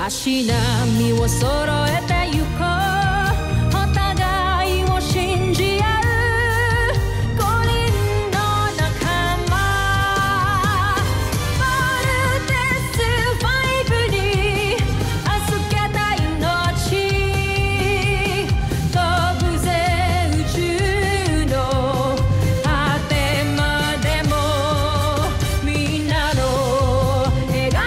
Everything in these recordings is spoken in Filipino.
足並みを揃えてゆこうお互いを信じ合う5人の仲間ボルテス5に預けた命飛ぶぜ宇宙の果てまでもみんなの笑顔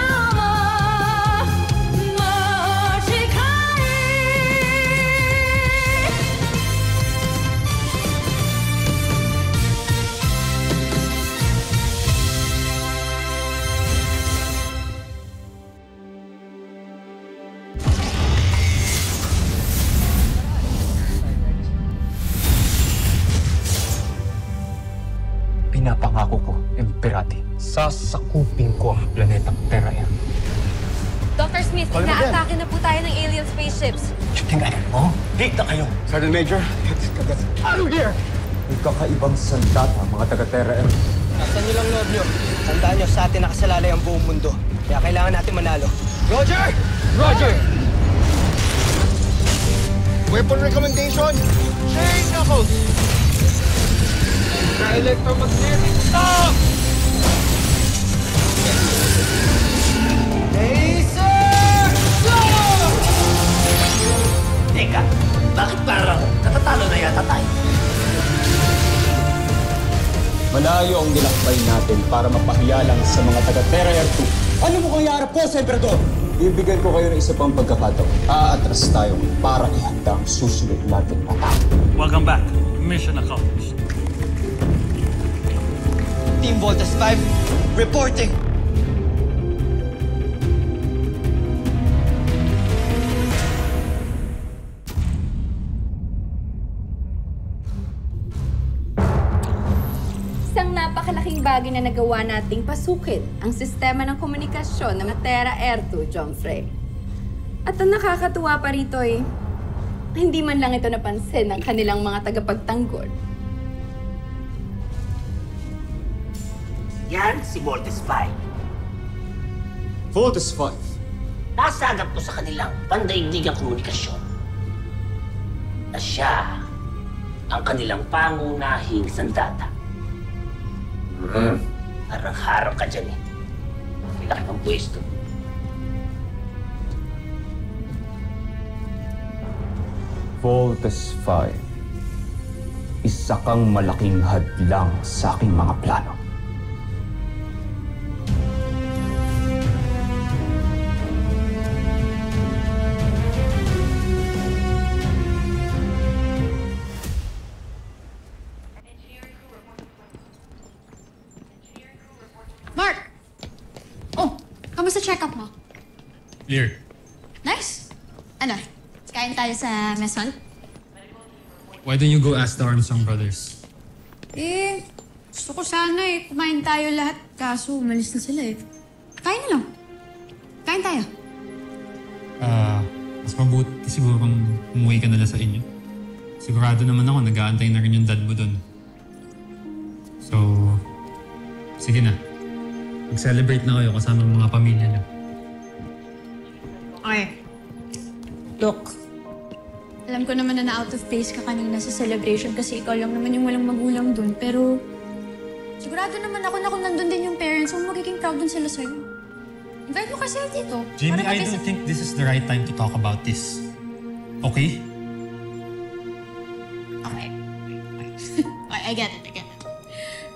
Pinapangako ko, Emperati, sasakupin ko ang planetang Terra-Air. Dr. Smith, inaatake na po tayo ng alien spaceships. Tingnan mo, hit na kayo. Sergeant Major, get out of here! May kakaibang sandata, mga taga-Terra-Air. Nasaan niyo lang loob niyo? Tandaan niyo, sa atin nakasalalay ang buong mundo. Kaya kailangan natin manalo. Roger! Roger! Weapon recommendation, chain knuckles! Electromagnetic stop! Laser! Teka, bakit parang natatalo na yata tayo? Malayo ang nilakbay natin para mapahiyalang sa mga taga-Terra-Air 2. Ano mo kang iarap ko sa Emperador? Ibigay ko kayo ng isa pang pagkakataon. Aatras tayo para ihanda ang susunod natin atake. Welcome back. Mission accomplished. Team Voltes 5, reporting! Isang napakalaking bagay na nagawa nating pasukin ang sistema ng komunikasyon ng Terra-Air 2, Jomfrey. At ang nakakatuwa pa rito hindi man lang ito napansin ng kanilang mga tagapagtanggol. Yan si Voltes 5. Voltes 5. Nasagap ko sa kanilang pandaigdigang komunikasyon na siya ang kanilang pangunahing sandata. Harang-harang ka dyan May laki ng pwesto. Voltes 5. Isa kang malaking hadlang sa aking mga plano. Mark! Oh, kamusta check-up mo? Clear. Nice! Ano, kain tayo sa mess hall? Why don't you go ask the Armstrong brothers? Gusto ko sana kumain tayo lahat. Kaso, umalis na sila Kain na lang. Kain tayo. Mas mabuti siguro kung umuwi ka nila sa inyo. Sigurado naman ako, nag-aantay na rin yung dad mo dun. So, sige na. Mag-celebrate na kayo kasama ng mga pamilya niyo. Okay. Look, alam ko naman na out of place ka kanina sa celebration kasi ikaw lang naman yung walang magulang dun. Pero, sigurado naman ako na kung nandun din yung parents mo, magiging proud dun sila sa'yo. Invite mo kasi dito. Jamie, I don't think this is the right time to talk about this. Okay? Okay. I get it.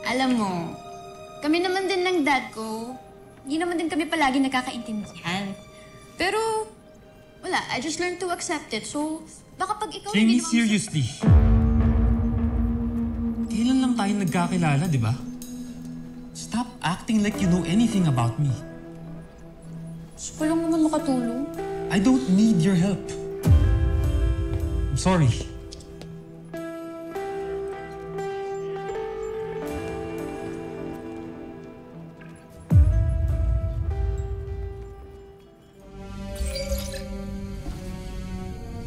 Alam mo, kami naman din ng dad ko, hindi naman din kami palagi nagkakaintindihan. Pero, wala. I just learned to accept it. So, baka pag ikaw... Jamie, seriously. Kailan lang tayo nagkakilala, di ba? Stop acting like you know anything about me. Gusto ko lang naman makatulong. I don't need your help. I'm sorry.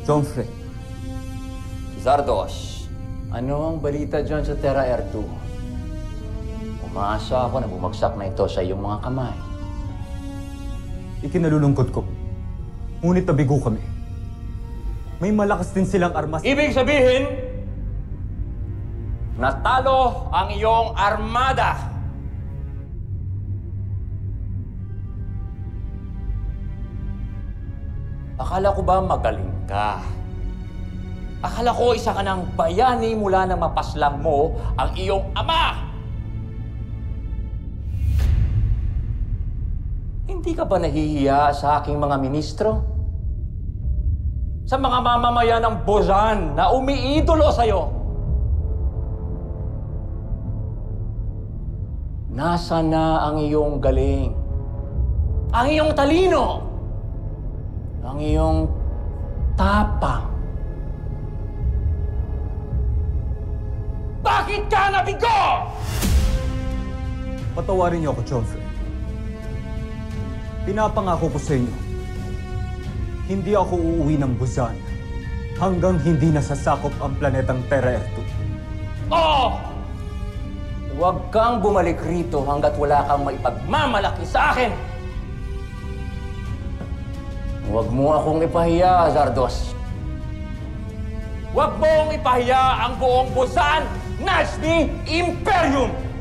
Jomfrey. Zardoz, ano ang balita dyan sa Terra-Air 2? Umaasa ako na bumagsak na ito sa iyong mga kamay. Ikinalulungkot ko. Ngunit nabigo kami. May malakas din silang armas. Ibig sabihin, natalo ang iyong armada. Akala ko ba magaling ka? Akala ko isa ka ng bayani mula na mapaslang mo ang iyong ama! Hindi ka ba nahihiya sa aking mga ministro? Sa mga mamamayan ng Bozan na umiidolo sa'yo? Nasa na ang iyong galing? Ang iyong talino? Ang iyong tapang? Bakit ka nabigo? Patawarin niyo ako, Joffrey. Pinapangako ko sa inyo, hindi ako uuwi ng Buzan hanggang hindi nasasakop ang planetang Terra-2. Oo! Huwag kang bumalik rito hanggat wala kang maipagmamalaki sa akin! Huwag mo akong ipahiya, Zardos. Huwag mong ipahiya ang buong Buzan Nasty Imperium!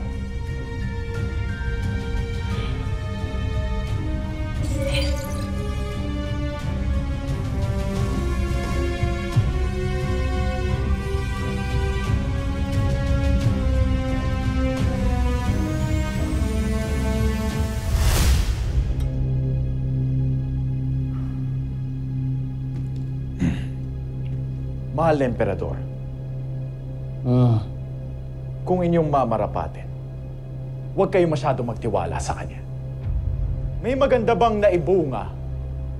Mahal na Emperador, kung inyong mamarapatin, huwag kayo masyadong magtiwala sa kanya. May maganda bang naibunga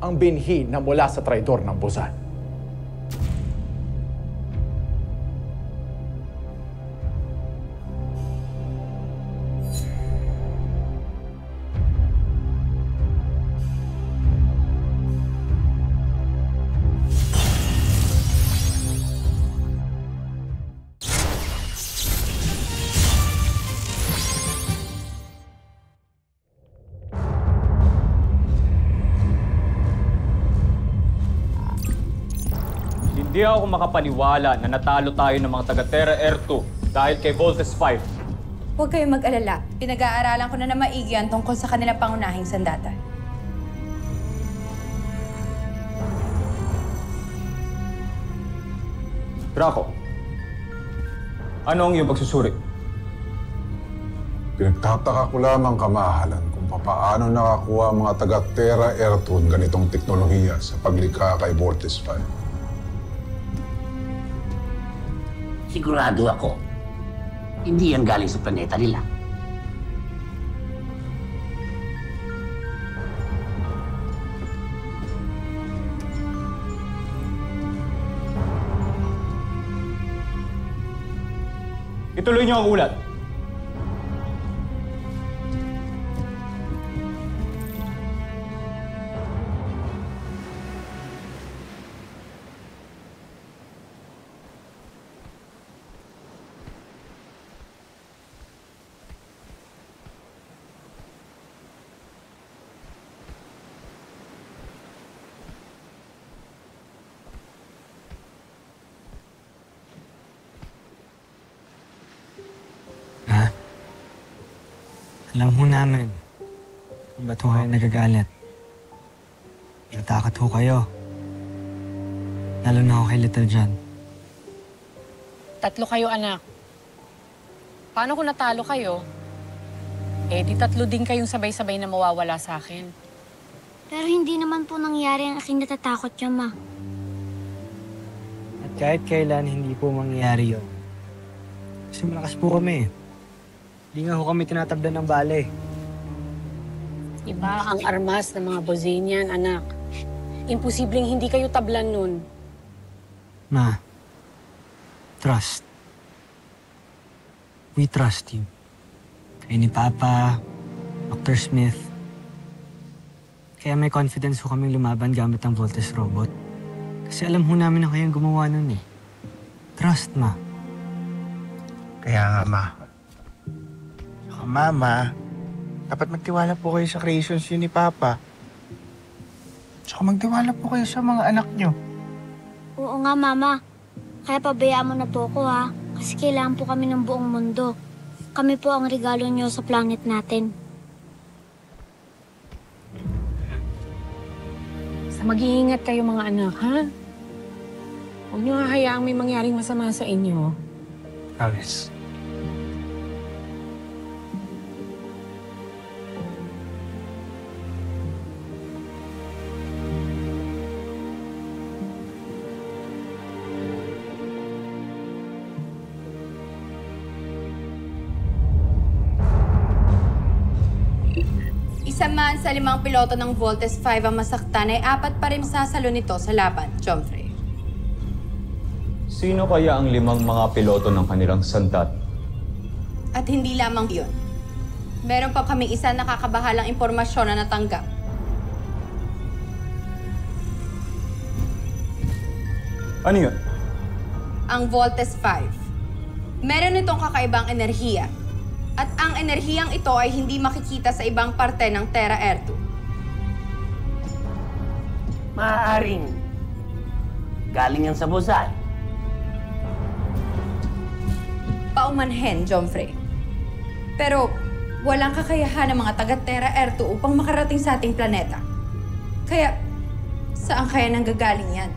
ang binhi na mula sa traidor ng Buzan? Hindi ako makapaniwala na natalo tayo ng mga taga-Terra-2 dahil kay Voltes 5. Huwag kayong mag-alala. Pinag-aaralan ko na maigi ang tungkol sa kanilang pangunahing sandata. Draco, ano ang iyong pagsusuri? Pinagtataka ko lamang, kamahalan, kung paano nakakuha ang mga taga-Terra-2 ganitong teknolohiya sa paglikha kay Voltes 5. Sigurado ako, hindi yan galing sa planeta nila. Ituloy niyo ang ulat. Alam ho namin kung ba't ho kayo nagagalit. Natakot ho kayo. Lalo na ho kay Little John. Tatlo kayo, anak. Paano kung natalo kayo? Eh, di tatlo din kayong sabay-sabay na mawawala sa akin. Pero hindi naman po nangyari ang aking natatakot niya, Ma. At kahit kailan hindi po mangyayari yun. Kasi malakas po kami. Hindi nga ho kami tinatablan ng bale. Iba ang armas ng mga Bozanian, anak. Imposibleng hindi kayo tablan nun. Ma, trust. We trust you. Kayo ni Papa, Dr. Smith. Kaya may confidence ho kaming lumaban gamit ang Voltes robot. Kasi alam ho namin na kayong gumawa nun eh. Trust, Ma. Kaya nga, Ma. Mama, dapat magtiwala po kayo sa creations yun ni Papa. Tsaka magtiwala po kayo sa mga anak nyo. Oo nga, Mama. Kaya pabayaan mo na po ako, ha? Kasi kailangan po kami ng buong mundo. Kami po ang regalo niyo sa planet natin. Sa mag-iingat kayo mga anak, ha? Huwag niyo hahayaang may mangyaring masama sa inyo. Alice. Isa man sa 5 piloto ng Voltes 5 ang masaktan ay 4 pa rin sasalo nito sa laban, Jomfrey. Sino kaya ang 5 mga piloto ng kanilang sandat? At hindi lamang yun. Meron pa kaming isa nakakabahalang impormasyon na natanggap. Ano yun? Ang Voltes 5. Meron itong kakaibang enerhiya. At ang enerhiyang ito ay hindi makikita sa ibang parte ng Terra Air 2. Maaaring galing yan sa Bozal. Paumanhin, Jomfrey. Pero walang kakayahan ng mga taga-Terra Air 2 upang makarating sa ating planeta. Kaya, saan kaya nanggagaling yan?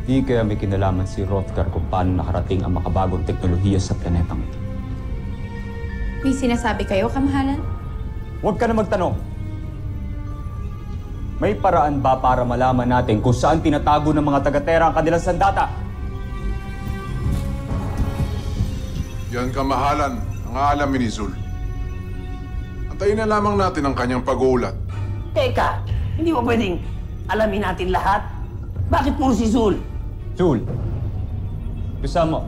Di kaya may kinalaman si Hrothgar kung paano nakarating ang makabagong teknolohiya sa planetang ito. May sinasabi kayo, kamahalan? Huwag ka na magtanong. May paraan ba para malaman natin kung saan tinatago ng mga taga-Terra ang kanilang sandata? Yan kamahalan ang aalamin ni Zul. Antayin na lamang natin ang kanyang pag-uulat. Teka, hindi mo pwedeng alamin natin lahat? Bakit puro si Zul? Zul, bisa mo.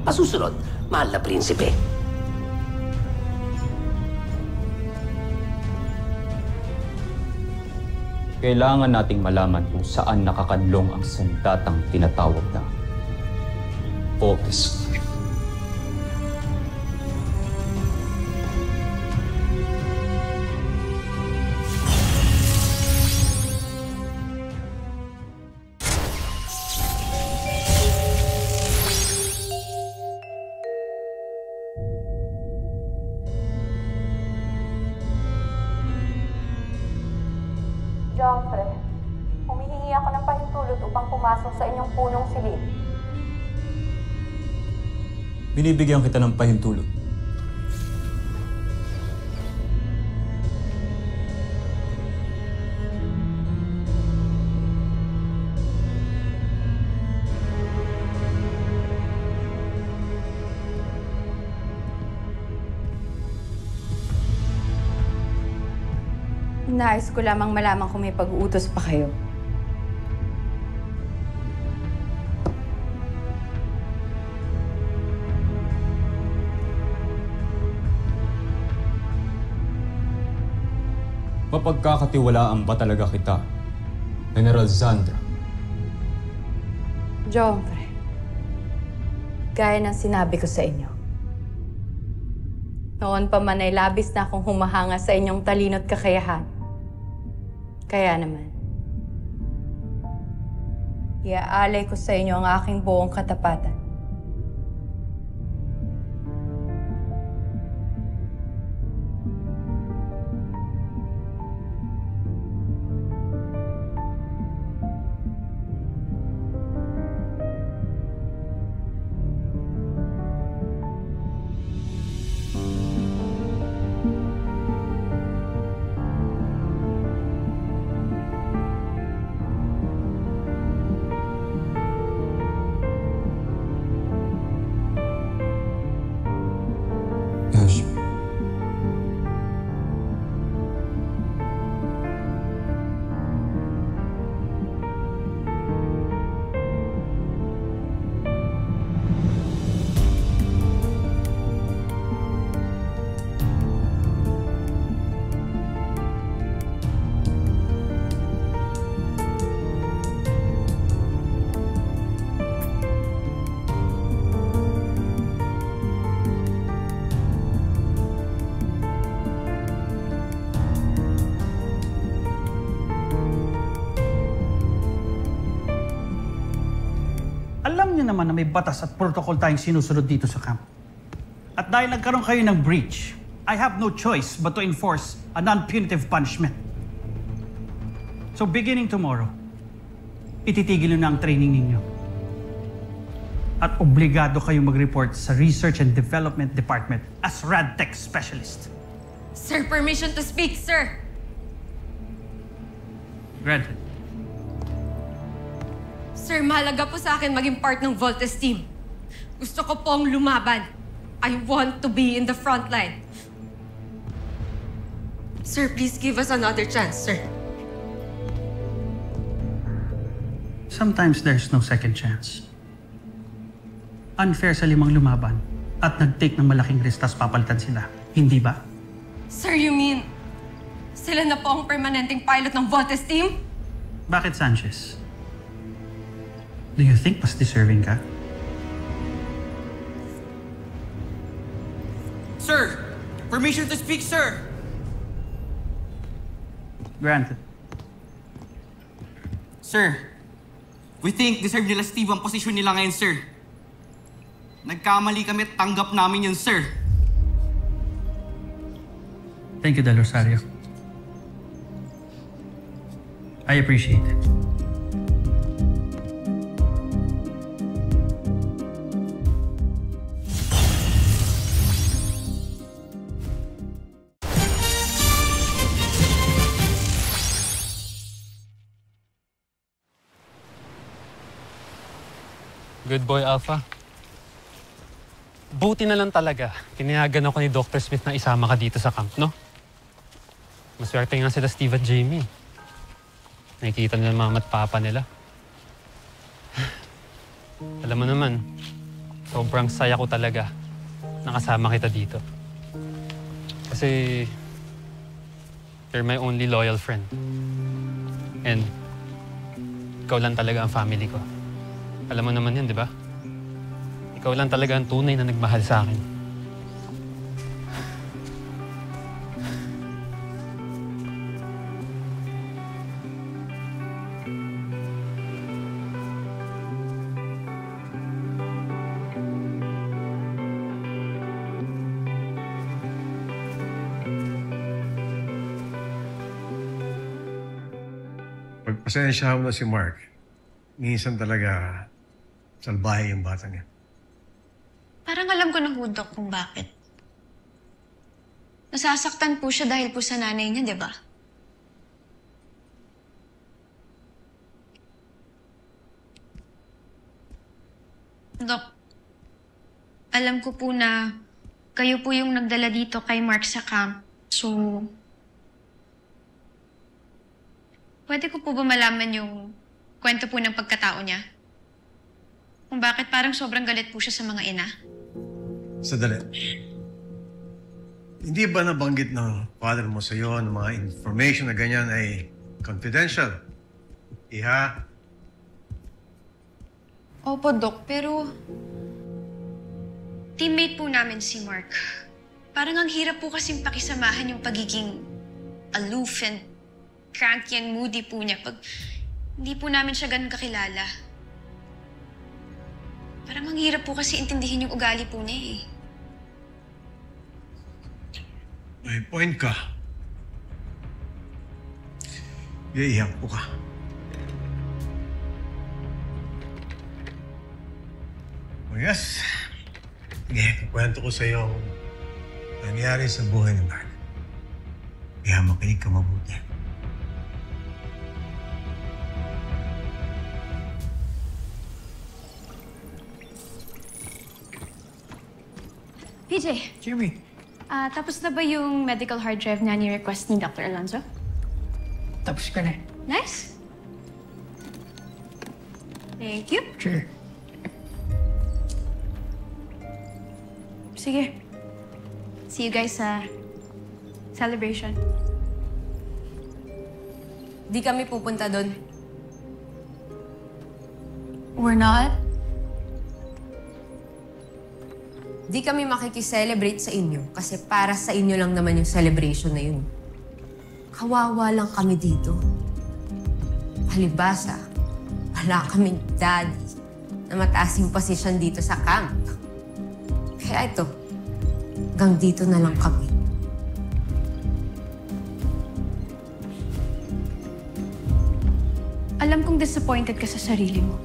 Pasusunod, mahal na prinsipe. Kailangan nating malaman kung saan nakakanlong ang sandatang tinatawag na Voltes 5. Jomfrey, humihingi ako ng pahintulot upang pumasok sa inyong punong silid. Binibigyan kita ng pahintulot. Nais ko lamang malaman kung may pag-uutos pa kayo. Mapagkakatiwalaan ba talaga kita, General Zandra? Jomfrey, gaya ng sinabi ko sa inyo. Noon pa man ay labis na akong humahanga sa inyong talino't kakayahan. Kaya naman, iaalay ko sa inyo ang aking buong katapatan. naman na may batas at protocol tayong sinusunod dito sa camp. At dahil nagkaroon kayo ng breach, I have no choice but to enforce a non-punitive punishment. So beginning tomorrow, ititigil nyo na ang training ninyo. At obligado kayong mag-report sa Research and Development Department as RadTech Specialist. Sir, permission to speak, sir. Granted. Sir, mahalaga po sa akin maging part ng Voltes team. Gusto ko pong lumaban. I want to be in the front line. Sir, please give us another chance, sir. Sometimes there's no second chance. Unfair sa 5 lumaban at nag-take ng malaking risk tas papalitan sila. Hindi ba? Sir, you mean sila na po ang permanenteng pilot ng Voltes team? Bakit, Sanchez? Do you think mas deserving ka? Sir! Permission to speak, sir! Granted. Sir, we think deserve nila Steve ang posisyon nila ngayon, sir. Nagkamali kami at tanggap namin yun, sir. Thank you, Del Rosario. I appreciate it. Good boy, Alpha. Buti na lang talaga. Tinayagan ako ni Dr. Smith na isama ka dito sa camp, no? Maswerte nga sila Steve at Jamie. Nakikita nila mama at papa nila. Alam mo naman, sobrang saya ko talaga nakasama kita dito. Kasi you're my only loyal friend. And ikaw lang talaga ang family ko. Alam mo naman yun, di ba? Ikaw lang talaga ang tunay na nagmahal sa akin. Pagpasensya mo na si Mark. Minsan talaga salbahe yung bata niya. Parang alam ko ng hudok kung bakit. Nasasaktan po siya dahil po sa nanay niya, di ba? Dok, alam ko po na kayo po yung nagdala dito kay Mark sa camp. So, pwede ko po ba malaman yung kwento po ng pagkatao niya? Kung bakit parang sobrang galit po siya sa mga ina? Sadali. Hindi ba nabanggit ng father mo sa'yo ng mga information na ganyan ay confidential? Iha? Opo, Dok. Pero teammate po namin si Mark. Parang ang hirap po kasing pakisamahan yung pagiging aloof and cranky and moody po niya pag hindi po namin siya ganun kakilala. Parang ang hirap po kasi intindihin yung ugali po niya eh. May point ka. Iiyak po ka. Oh yes. Sige, kwento ko sa iyo ang nangyari sa buhay ni Mark. Kaya makinig ka mabuti. PJ. Jimmy. Tapos na ba yung medical hard drive na ni-request ni Dr. Alonzo? Tapos ka na. Nice. Thank you. Sure. Sige. See you guys sa celebration. Di kami pupunta doon. We're not? Di kami makikiselebrate sa inyo kasi para sa inyo lang naman yung celebration na yun. Kawawa lang kami dito. Palibasa, wala kaming daddy na mataas yung posisyon dito sa camp. Kaya ito, hanggang dito na lang kami. Alam kong disappointed ka sa sarili mo.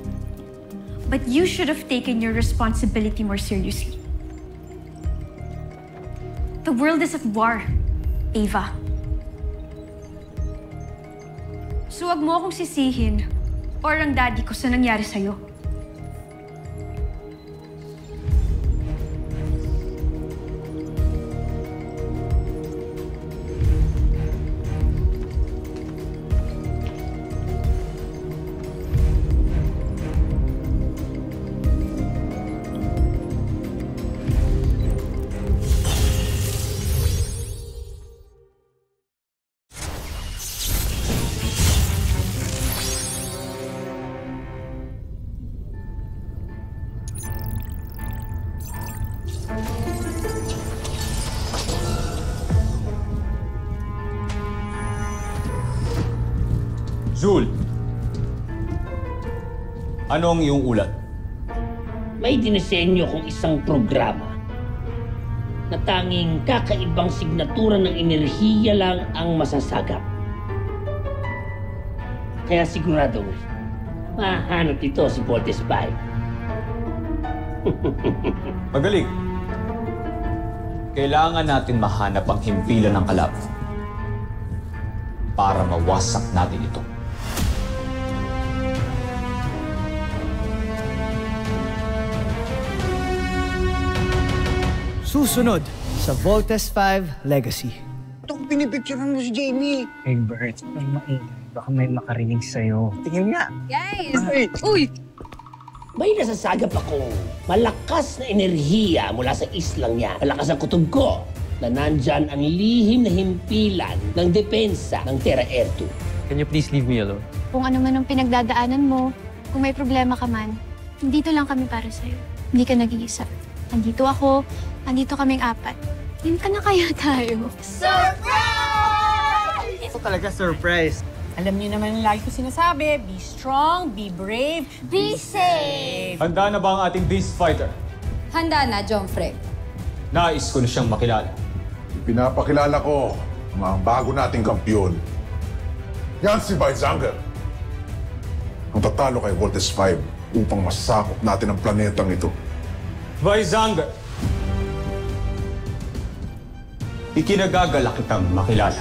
But you should have taken your responsibility more seriously. The world is at war, Ava. So wag mo akong sisihin or ang daddy ko sa nangyari sa'yo. Zul, ano ang iyong ulat? May dinisenyo kong isang programa na tanging kakaibang signatura ng enerhiya lang ang masasagap. Kaya sigurado, mahanap ito si Voltes 5. Magaling. Kailangan natin mahanap ang himpilan ng kalaban para mawasak natin ito. Susunod sa Voltes 5 Legacy. Ito kung pinipicturean mo si Jamie. Hey, Bert, may maingay. Baka may makarinig sa'yo. Tingin nga. Guys! Uy! May nasasagap akong malakas na enerhiya mula sa islang niya. Malakas ang kutob ko na nandyan ang lihim na himpilan ng depensa ng Terra Air 2. Can you please leave me alone? Kung ano man ang pinagdadaanan mo, kung may problema ka man, dito lang kami para sa'yo. Hindi ka nag-iisa. Andito ako, andito kaming apat. Yun ka na kaya tayo. Surprise! Ito talaga surprise. Alam niyo naman lagi ko sinasabi, be strong, be brave, be safe! Handa na ba ang ating beast fighter? Handa na, Jomfrey. Nais ko na siyang makilala. Pinapakilala ko ang mga bago nating kampiyon. Yan si Weizanger. Ang tatalo kay Voltes 5 upang masakop natin ang planetang ito. Weizanger, ikinagagalak kitang makilala.